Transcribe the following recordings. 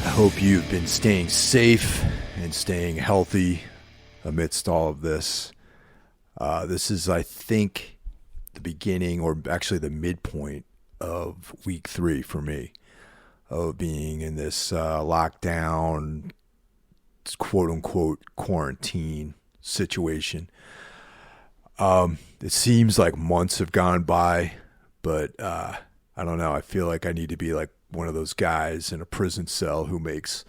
I hope you've been staying safe and staying healthy amidst all of this. This is, I think, the beginning or actually the midpoint of week 3 for me of being in this lockdown, quote unquote, quarantine situation. It seems like months have gone by, but I don't know. I feel like I need to be like one of those guys in a prison cell who makes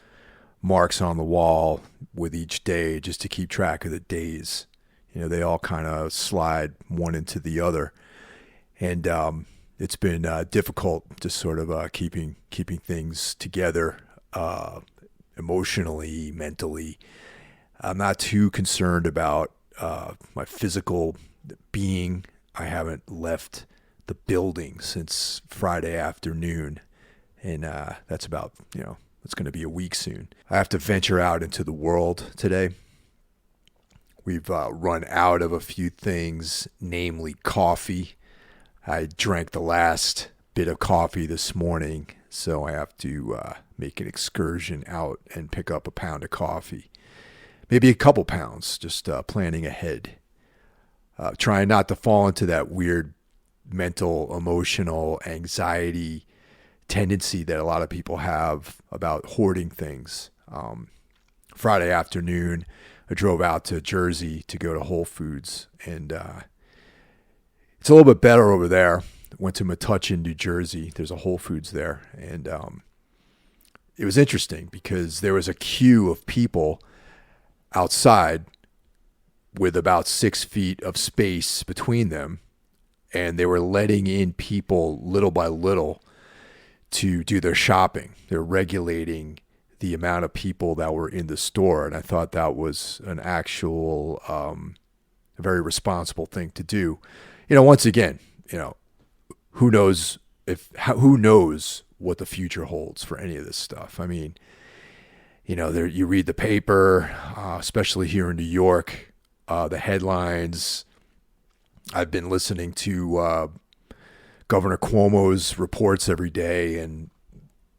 marks on the wall with each day just to keep track of the days. You know, they all kind of slide one into the other. And it's been difficult to sort of keeping things together emotionally, mentally. I'm not too concerned about my physical being. I haven't left the building since Friday afternoon. And that's about, it's going to be a week soon. I have to venture out into the world today. We've run out of a few things, namely coffee. I drank the last bit of coffee this morning, so I have to make an excursion out and pick up a pound of coffee. Maybe a couple pounds, just planning ahead. Trying not to fall into that weird mental, emotional anxiety tendency that a lot of people have about hoarding things. Friday afternoon, I drove out to Jersey to go to Whole Foods, and it's a little bit better over there. Went to Metuchen, New Jersey. There's a Whole Foods there, and it was interesting because there was a queue of people outside with about 6 feet of space between them, and they were letting in people little by little to do their shopping. They're regulating the amount of people that were in the store. And I thought that was an actual, a very responsible thing to do. Once again, who knows what the future holds for any of this stuff. I mean, there, you read the paper, especially here in New York, the headlines. I've been listening to, Governor Cuomo's reports every day, and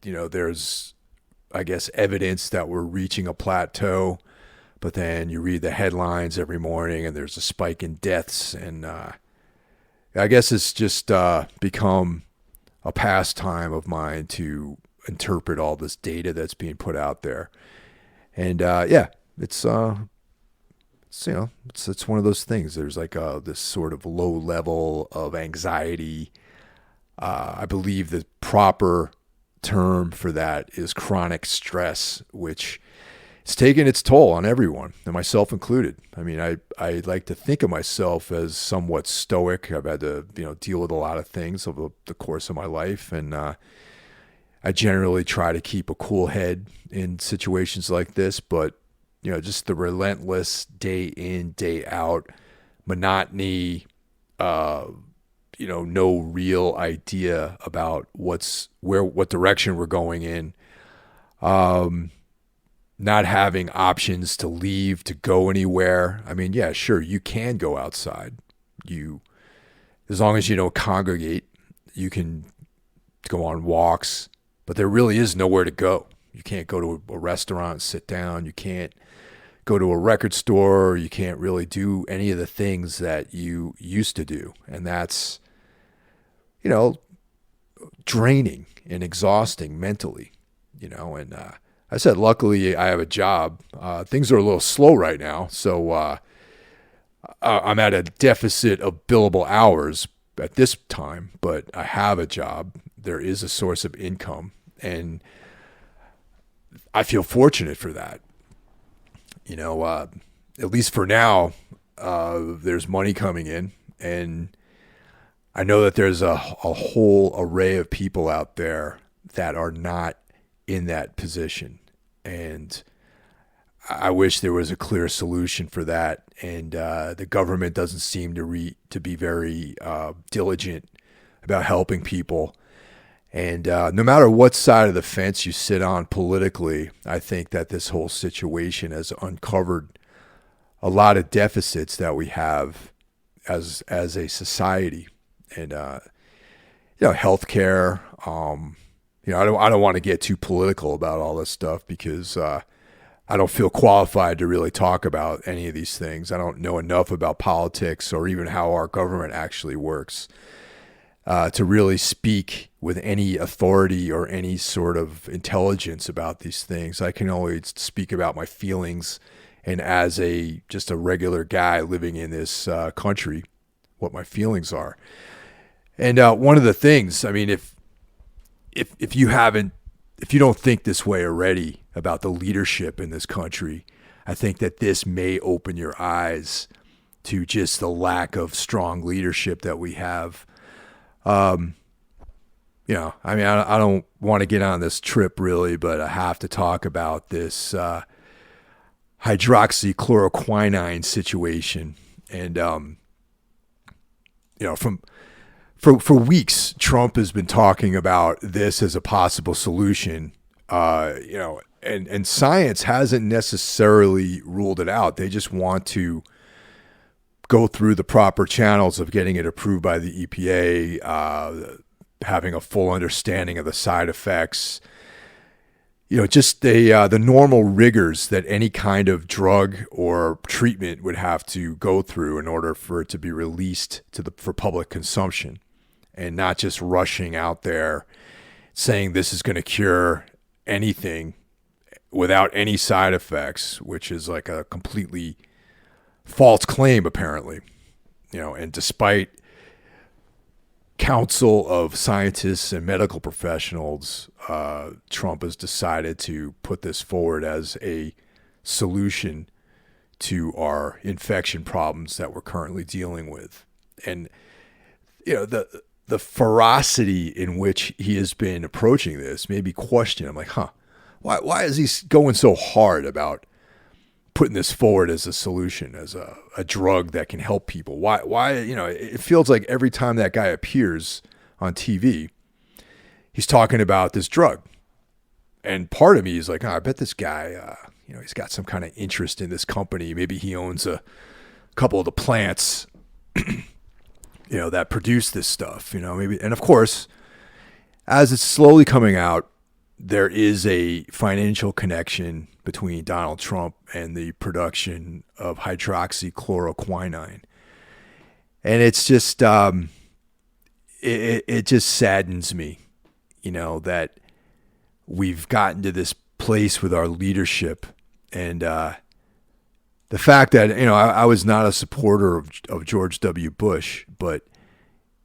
there's, I guess, evidence that we're reaching a plateau, but then you read the headlines every morning and there's a spike in deaths, and I guess it's just become a pastime of mine to interpret all this data that's being put out there. And it's one of those things. There's like this sort of low level of anxiety. I believe the proper term for that is chronic stress, which is taking its toll on everyone, and myself included. I mean, I like to think of myself as somewhat stoic. I've had to, deal with a lot of things over the course of my life, and I generally try to keep a cool head in situations like this. But just the relentless day in, day out monotony. No real idea about what direction we're going in. Not having options to leave, to go anywhere. I mean, yeah, sure, you can go outside. As long as you don't congregate, you can go on walks, but there really is nowhere to go. You can't go to a restaurant and sit down. You can't go to a record store. You can't really do any of the things that you used to do. And that's, draining and exhausting mentally, and I said, luckily I have a job. Things are a little slow right now. So I'm at a deficit of billable hours at this time, but I have a job. There is a source of income, and I feel fortunate for that. At least for now, there's money coming in, and I know that there's a whole array of people out there that are not in that position. And I wish there was a clear solution for that. And the government doesn't seem to be very diligent about helping people. And no matter what side of the fence you sit on politically, I think that this whole situation has uncovered a lot of deficits that we have as a society. And healthcare, I don't want to get too political about all this stuff because I don't feel qualified to really talk about any of these things. I don't know enough about politics or even how our government actually works to really speak with any authority or any sort of intelligence about these things. I can only speak about my feelings and as just a regular guy living in this country, what my feelings are. And one of the things, I mean, if you don't think this way already about the leadership in this country, I think that this may open your eyes to just the lack of strong leadership that we have. I mean, I don't want to get on this trip really, but I have to talk about this hydroxychloroquine situation. And, for weeks, Trump has been talking about this as a possible solution, and science hasn't necessarily ruled it out. They just want to go through the proper channels of getting it approved by the EPA, having a full understanding of the side effects, just the normal rigors that any kind of drug or treatment would have to go through in order for it to be released for public consumption, and not just rushing out there saying this is going to cure anything without any side effects, which is like a completely false claim, apparently. And despite counsel of scientists and medical professionals, Trump has decided to put this forward as a solution to our infection problems that we're currently dealing with. And the ferocity in which he has been approaching this made me question. I'm like, why is he going so hard about putting this forward as a solution, as a drug that can help people? Why? It feels like every time that guy appears on TV, he's talking about this drug. And part of me is like, I bet this guy, he's got some kind of interest in this company. Maybe he owns a couple of the plants, that produce this stuff, maybe. And of course, as it's slowly coming out, there is a financial connection between Donald Trump and the production of hydroxychloroquine. And it's just, it just saddens me, that we've gotten to this place with our leadership. And the fact that, I was not a supporter of George W. Bush, but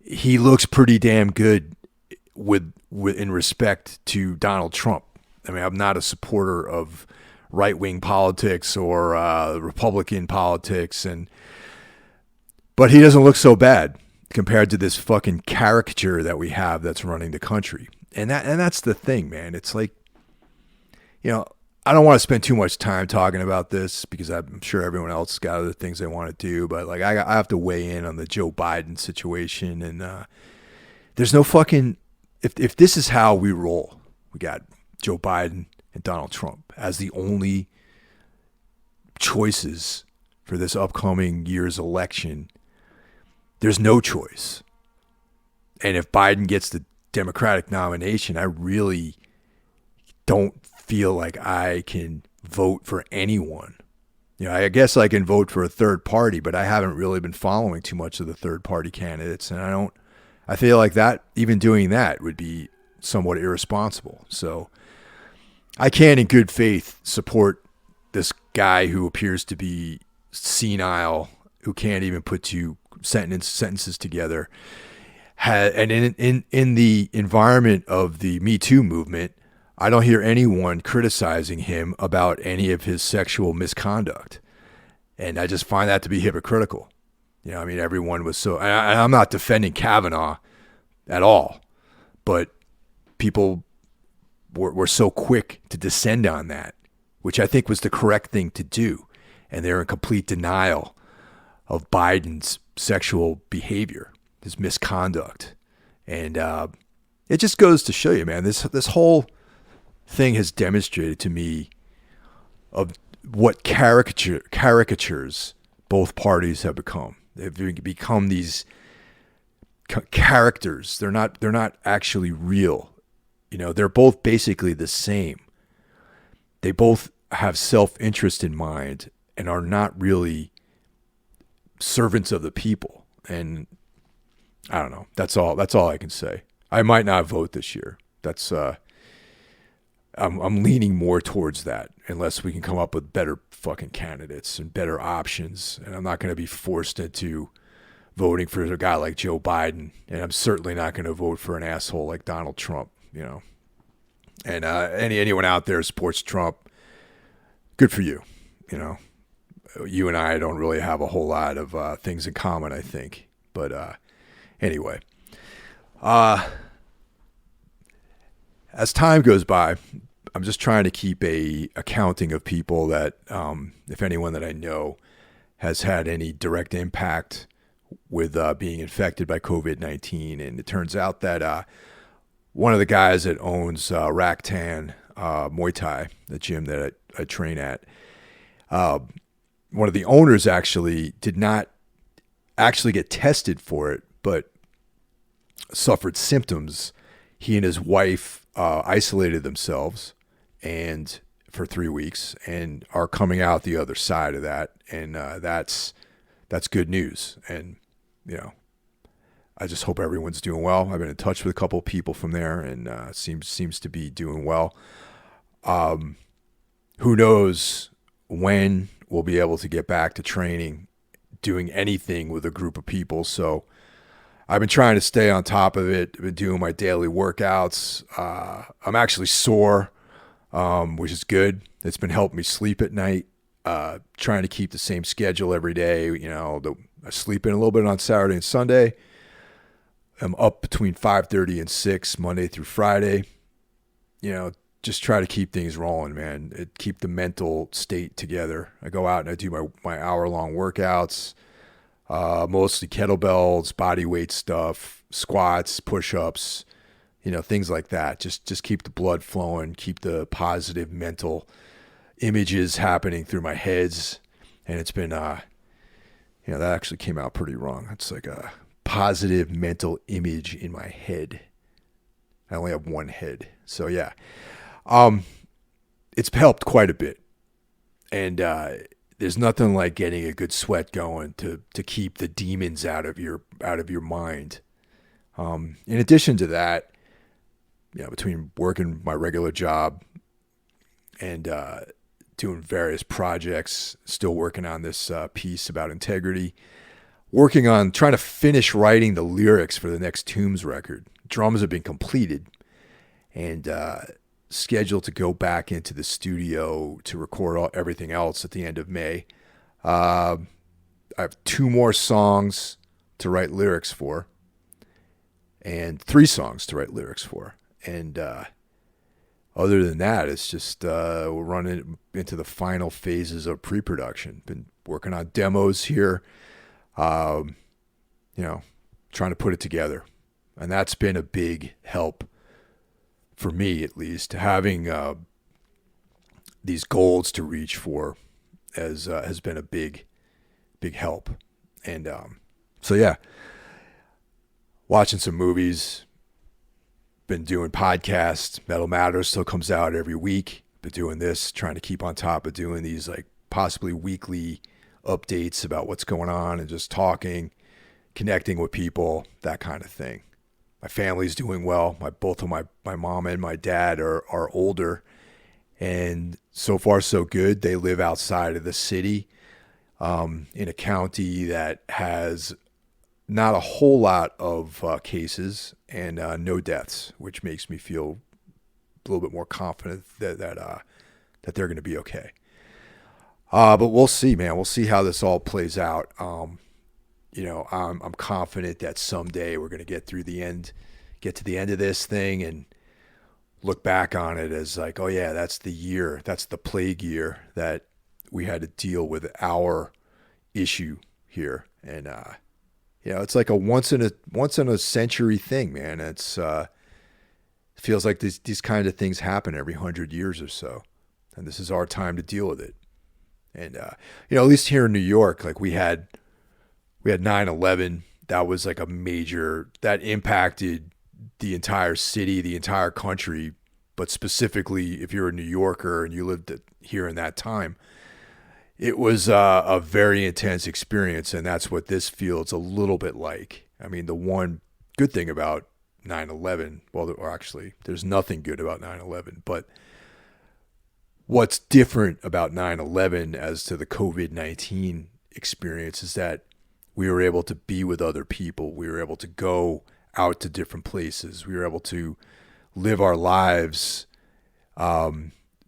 he looks pretty damn good with in respect to Donald Trump. I mean, I'm not a supporter of right-wing politics or Republican politics, but he doesn't look so bad compared to this fucking caricature that we have that's running the country. And that's the thing, man. It's like, I don't want to spend too much time talking about this because I'm sure everyone else has got other things they want to do, but like I have to weigh in on the Joe Biden situation, and there's no fucking, if this is how we roll, we got Joe Biden and Donald Trump as the only choices for this upcoming year's election, there's no choice. And if Biden gets the Democratic nomination, I really don't feel like I can vote for anyone. I guess I can vote for a third party, but I haven't really been following too much of the third party candidates. And I feel like that, even doing that would be somewhat irresponsible. So I can't in good faith support this guy who appears to be senile, who can't even put two sentences together. And in the environment of the Me Too movement, I don't hear anyone criticizing him about any of his sexual misconduct. And I just find that to be hypocritical. Everyone was so, and I'm not defending Kavanaugh at all, but people were so quick to descend on that, which I think was the correct thing to do. And they're in complete denial of Biden's sexual behavior, his misconduct. And it just goes to show you, man, this whole thing has demonstrated to me of what caricatures both parties have become. They've become these characters. They're not actually real. They're both basically the same. They both have self-interest in mind and are not really servants of the people. And I don't know. That's all I can say. I might not vote this year. I'm leaning more towards that unless we can come up with better fucking candidates and better options. And I'm not going to be forced into voting for a guy like Joe Biden. And I'm certainly not going to vote for an asshole like Donald Trump, And anyone out there who supports Trump, good for you. You and I don't really have a whole lot of things in common, I think. But anyway, as time goes by, I'm just trying to keep a accounting of people that, if anyone that I know has had any direct impact with being infected by COVID-19. And it turns out that one of the guys that owns Raktan Muay Thai, the gym that I train at, one of the owners actually did not actually get tested for it, but suffered symptoms. He and his wife isolated themselves and for 3 weeks and are coming out the other side of that. And that's good news. And, I just hope everyone's doing well. I've been in touch with a couple of people from there and seems to be doing well. Who knows when we'll be able to get back to training, doing anything with a group of people. So I've been trying to stay on top of it. I've been doing my daily workouts. I'm actually sore, which is good. It's been helping me sleep at night. Trying to keep the same schedule every day. I sleep in a little bit on Saturday and Sunday. I'm up between 5:30 and 6 Monday through Friday. Just try to keep things rolling, man. Keep the mental state together. I go out and I do my hour-long workouts, mostly kettlebells, body weight stuff, squats, push-ups, things like that. Just keep the blood flowing, keep the positive mental images happening through my heads. And it's been, that actually came out pretty wrong. It's like a positive mental image in my head. I only have one head. So yeah. It's helped quite a bit. And there's nothing like getting a good sweat going to keep the demons out of your mind. In addition to that, between working my regular job and doing various projects, still working on this piece about integrity, working on trying to finish writing the lyrics for the next Tombs record. Drums have been completed and scheduled to go back into the studio to record everything else at the end of May. I have 2 more songs to write lyrics for and 3 songs to write lyrics for. And other than that, it's just we're running into the final phases of pre-production. Been working on demos here, trying to put it together. And that's been a big help for me, at least, having these goals to reach for has been a big help. And so, yeah, watching some movies, been doing podcasts. Metal Matters still comes out every week. Been doing this, trying to keep on top of doing these like possibly weekly updates about what's going on and just talking, connecting with people, that kind of thing. My family's doing well. Both of my mom and my dad are older, and so far so good. They live outside of the city, in a county that has not a whole lot of cases and no deaths, which makes me feel a little bit more confident that they're going to be okay. But we'll see, man. We'll see how this all plays out. I'm confident that someday we're going to get to the end of this thing and look back on it as like, oh yeah, that's the plague year that we had to deal with our issue here. And, it's like a once in a century thing, man. It's, feels like these kind of things happen every 100 years or so. And this is our time to deal with it. And, at least here in New York, like we had 9/11. That was like a major, that impacted the entire city, the entire country, but specifically if you're a New Yorker and you lived here in that time, it was a very intense experience, and that's what this feels a little bit like. I mean, the one good thing about 9/11, well, or actually, there's nothing good about 9/11, but what's different about 9/11 as to the COVID-19 experience is that we were able to be with other people. We were able to go out to different places. We were able to live our lives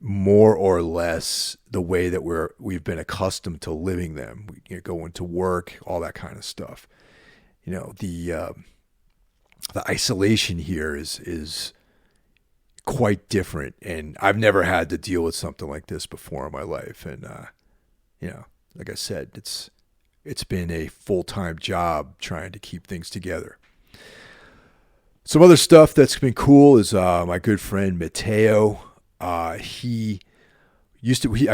more or less the way that we've been accustomed to living them. We going to work, all that kind of stuff. You know, the isolation here is quite different, and I've never had to deal with something like this before in my life. And you know, like I said, it's been a full-time job trying to keep things together. Some other stuff that's been cool is my good friend Mateo. I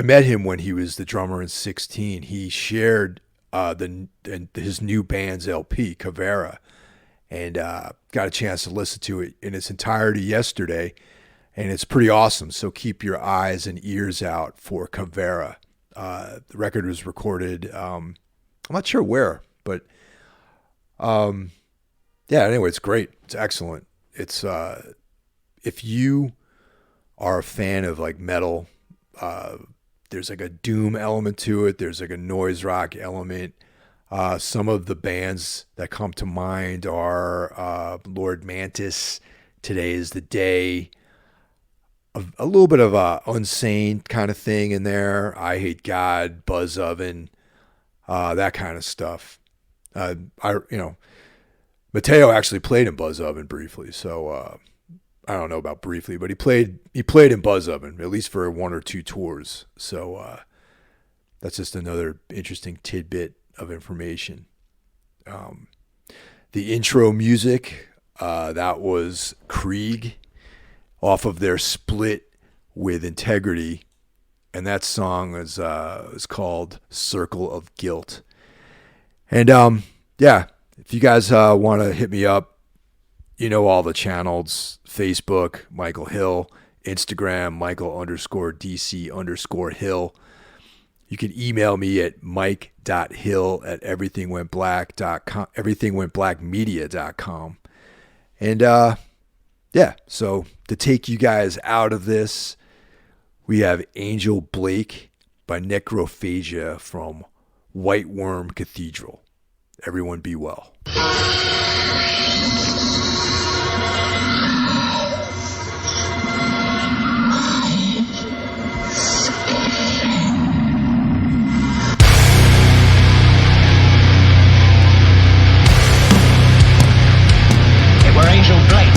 met him when he was the drummer in 16. He shared his new band's LP, Cavera, and got a chance to listen to it in its entirety yesterday, and it's pretty awesome. So keep your eyes and ears out for Cavera. The record was recorded, I'm not sure where, but yeah, anyway, it's great. It's excellent. It's if you are a fan of like metal, there's like a doom element to it. There's like a noise rock element. Some of the bands that come to mind are Lord Mantis, Today Is the Day, a little bit of a Unsane kind of thing in there. I Hate God, Buzz Oven, that kind of stuff. Mateo actually played in Buzz Oven briefly, so I don't know about briefly, but he played in Buzz Oven at least for one or two tours. So that's just another interesting tidbit of information. The intro music, that was Kreig off of their split with Integrity, and that song is called Circle of Guilt. And yeah, if you guys want to hit me up, you know all the channels: Facebook, Michael Hill; Instagram, Michael_DC_Hill. You can email me at mike.hill@everythingwentblack.com, everythingwentblackmedia.com. And yeah, so to take you guys out of this, we have Angel Blake by Necrophagia from White Worm Cathedral. Everyone be well. We're Angel Blake.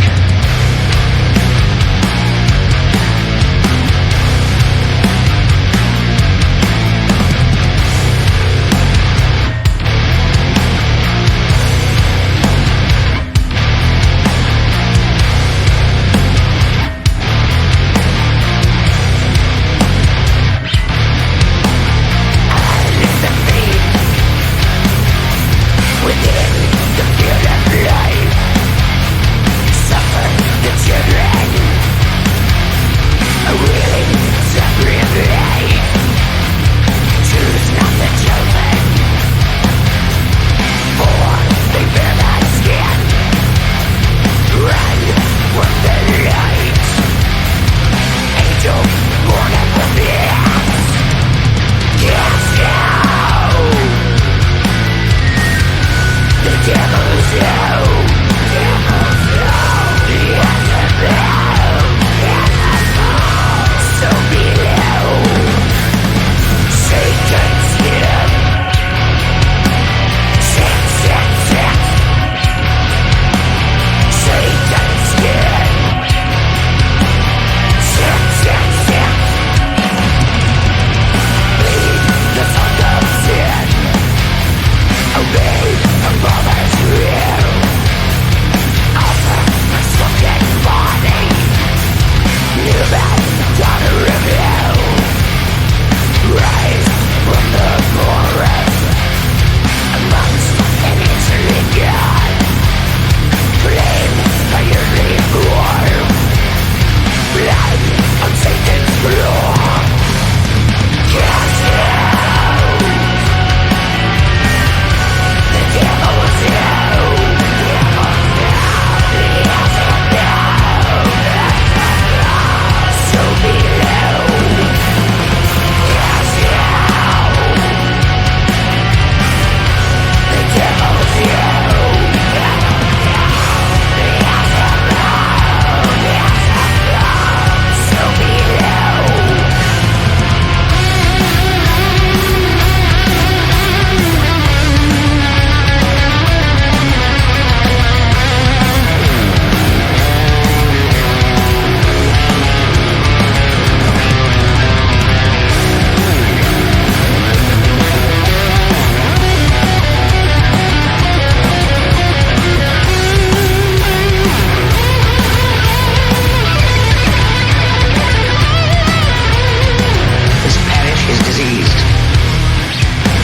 is diseased.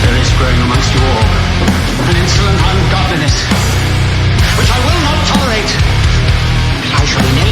There is growing amongst you all an insolent ungodliness, which I will not tolerate. I shall enable